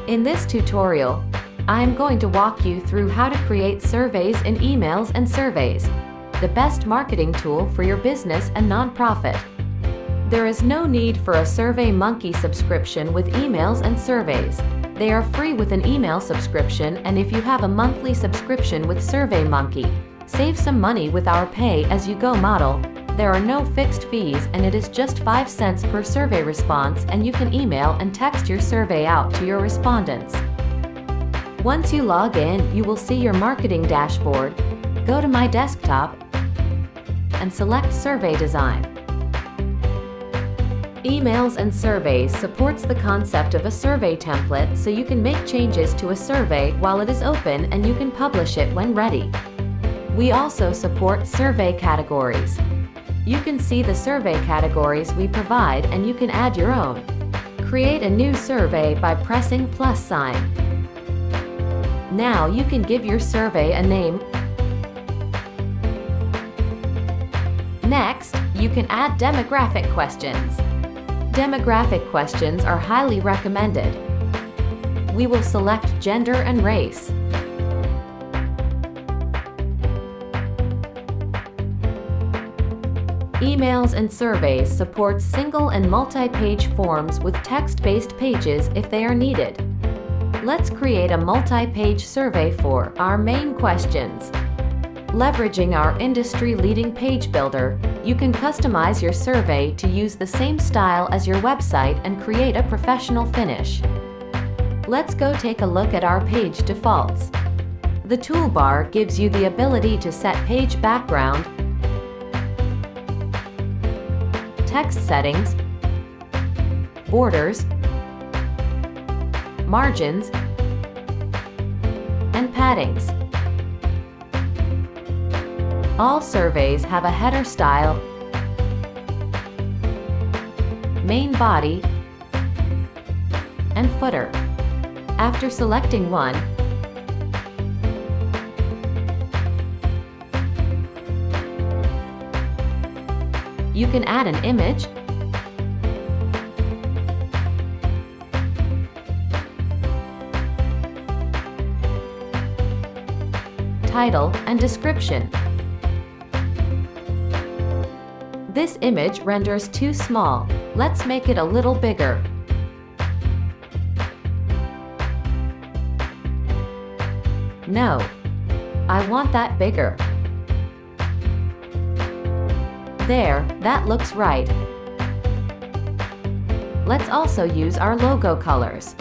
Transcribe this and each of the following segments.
In this tutorial, I am going to walk you through how to create surveys in emails and surveys, the best marketing tool for your business and nonprofit. There is no need for a SurveyMonkey subscription with emails and surveys. They are free with an email subscription, and if you have a monthly subscription with SurveyMonkey, save some money with our pay-as-you-go model. There are no fixed fees and it is just 5 cents per survey response, and you can email and text your survey out to your respondents. Once you log in, you will see your marketing dashboard. Go to My Desktop and select Survey Design. Emails and Surveys supports the concept of a survey template, so you can make changes to a survey while it is open and you can publish it when ready. We also support survey categories. You can see the survey categories we provide and you can add your own. Create a new survey by pressing +. Now you can give your survey a name. Next, you can add demographic questions. Demographic questions are highly recommended. We will select gender and race. Emails and Surveys supports single and multi-page forms with text-based pages if they are needed. Let's create a multi-page survey for our main questions. Leveraging our industry-leading page builder, you can customize your survey to use the same style as your website and create a professional finish. Let's go take a look at our page defaults. The toolbar gives you the ability to set page background, text settings, borders, margins, and paddings. All surveys have a header style, main body, and footer. After selecting one, you can add an image, title, and description. This image renders too small. Let's make it a little bigger. No, I want that bigger. There, that looks right. Let's also use our logo colors.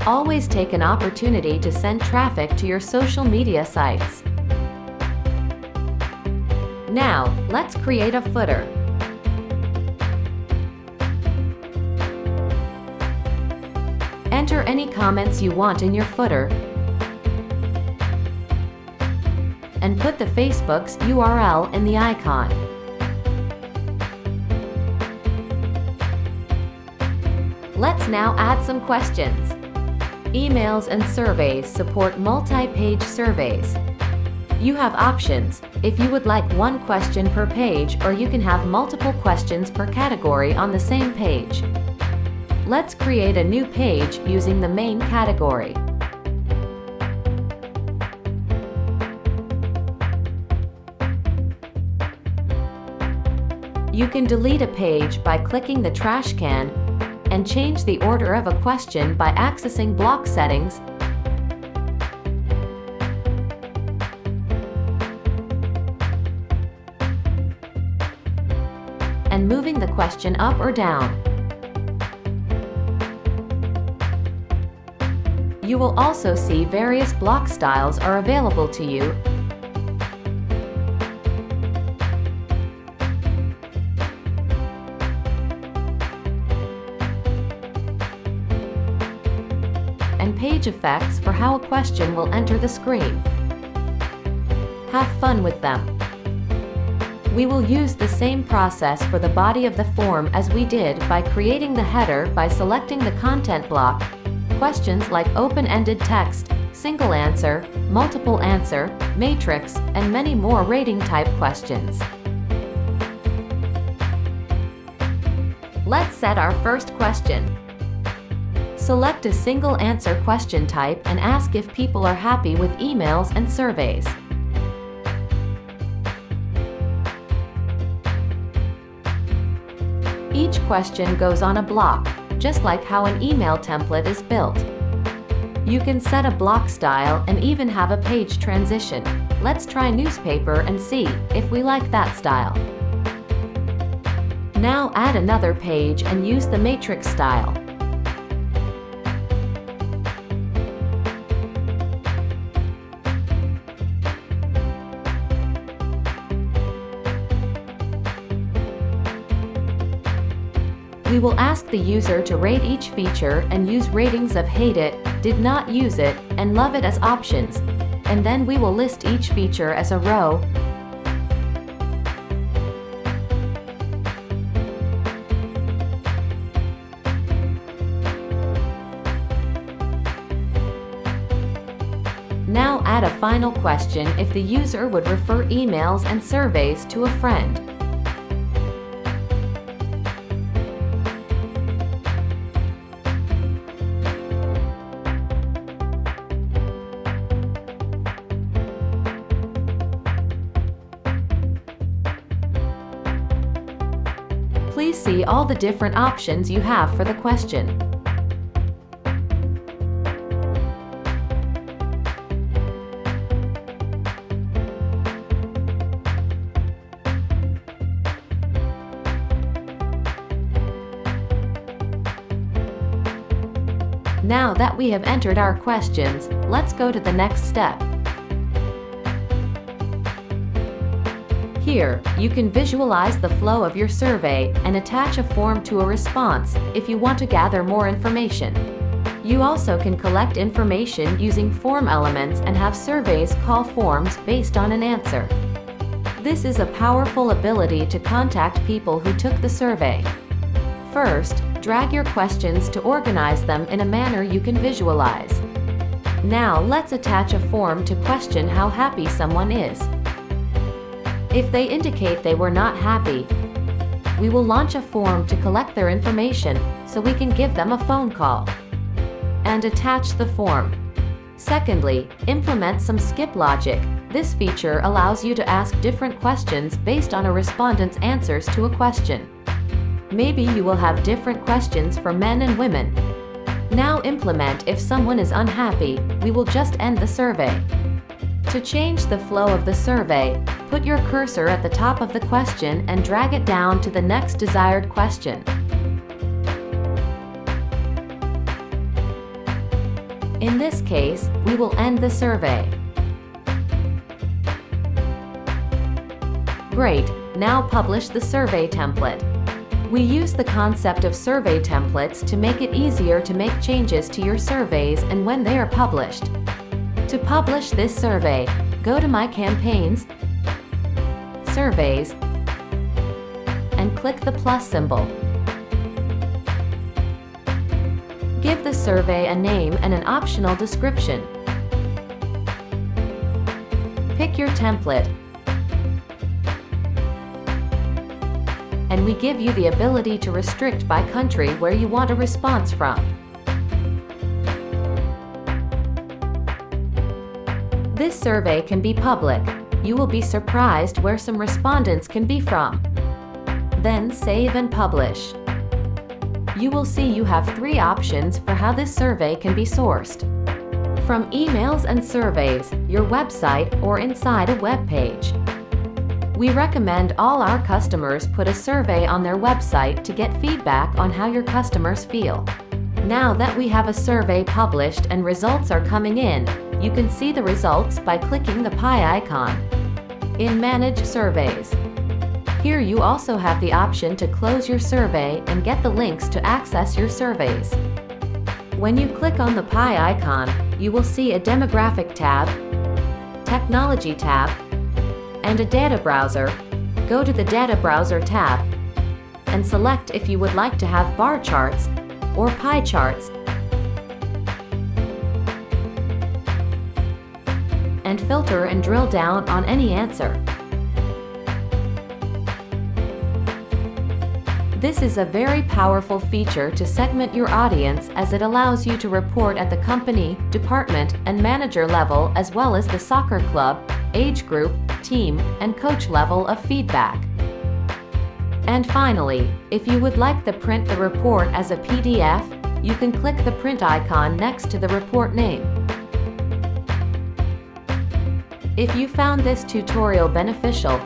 Always take an opportunity to send traffic to your social media sites. Now, let's create a footer. Enter any comments you want in your footer and put the Facebook's URL in the icon. Let's now add some questions. Emails and Surveys support multi-page surveys. You have options if you would like one question per page, or you can have multiple questions per category on the same page. Let's create a new page using the main category. You can delete a page by clicking the trash can and change the order of a question by accessing block settings, and moving the question up or down. You will also see various block styles are available to you. And page effects for how a question will enter the screen. Have fun with them. We will use the same process for the body of the form as we did by creating the header by selecting the content block. Questions like open-ended text, single answer, multiple answer, matrix, and many more rating type questions. Let's set our first question. Select a single answer question type and ask if people are happy with emails and surveys. Each question goes on a block, just like how an email template is built. You can set a block style and even have a page transition. Let's try newspaper and see if we like that style. Now add another page and use the matrix style. We will ask the user to rate each feature and use ratings of hate it, did not use it, and love it as options. And then we will list each feature as a row. Now add a final question if the user would refer emails and surveys to a friend. Please see all the different options you have for the question. Now that we have entered our questions, let's go to the next step. Here, you can visualize the flow of your survey and attach a form to a response if you want to gather more information. You also can collect information using form elements and have surveys call forms based on an answer. This is a powerful ability to contact people who took the survey. First, drag your questions to organize them in a manner you can visualize. Now let's attach a form to question how happy someone is. If they indicate they were not happy, we will launch a form to collect their information so we can give them a phone call. And attach the form. Secondly, implement some skip logic. This feature allows you to ask different questions based on a respondent's answers to a question. Maybe you will have different questions for men and women. Now implement if someone is unhappy, we will just end the survey. To change the flow of the survey, put your cursor at the top of the question and drag it down to the next desired question. In this case, we will end the survey. Great, now publish the survey template. We use the concept of survey templates to make it easier to make changes to your surveys and when they are published. To publish this survey, go to My Campaigns, Surveys, and click the plus symbol. Give the survey a name and an optional description. Pick your template, and we give you the ability to restrict by country where you want a response from. This survey can be public. You will be surprised where some respondents can be from. Then save and publish. You will see you have 3 options for how this survey can be sourced. From emails and surveys, your website, or inside a web page. We recommend all our customers put a survey on their website to get feedback on how your customers feel. Now that we have a survey published and results are coming in, you can see the results by clicking the pie icon. In Manage Surveys. Here you also have the option to close your survey and get the links to access your surveys. When you click on the pie icon, you will see a Demographic tab, Technology tab, and a Data Browser. Go to the Data Browser tab and select if you would like to have bar charts or pie charts. and filter and drill down on any answer. This is a very powerful feature to segment your audience, as it allows you to report at the company, department, and manager level, as well as the soccer club, age group, team, and coach level of feedback. And finally, if you would like to print the report as a PDF, you can click the print icon next to the report name. If you found this tutorial beneficial,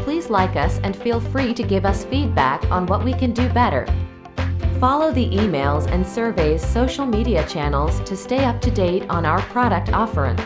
please like us and feel free to give us feedback on what we can do better. Follow the emails and surveys social media channels to stay up to date on our product offering.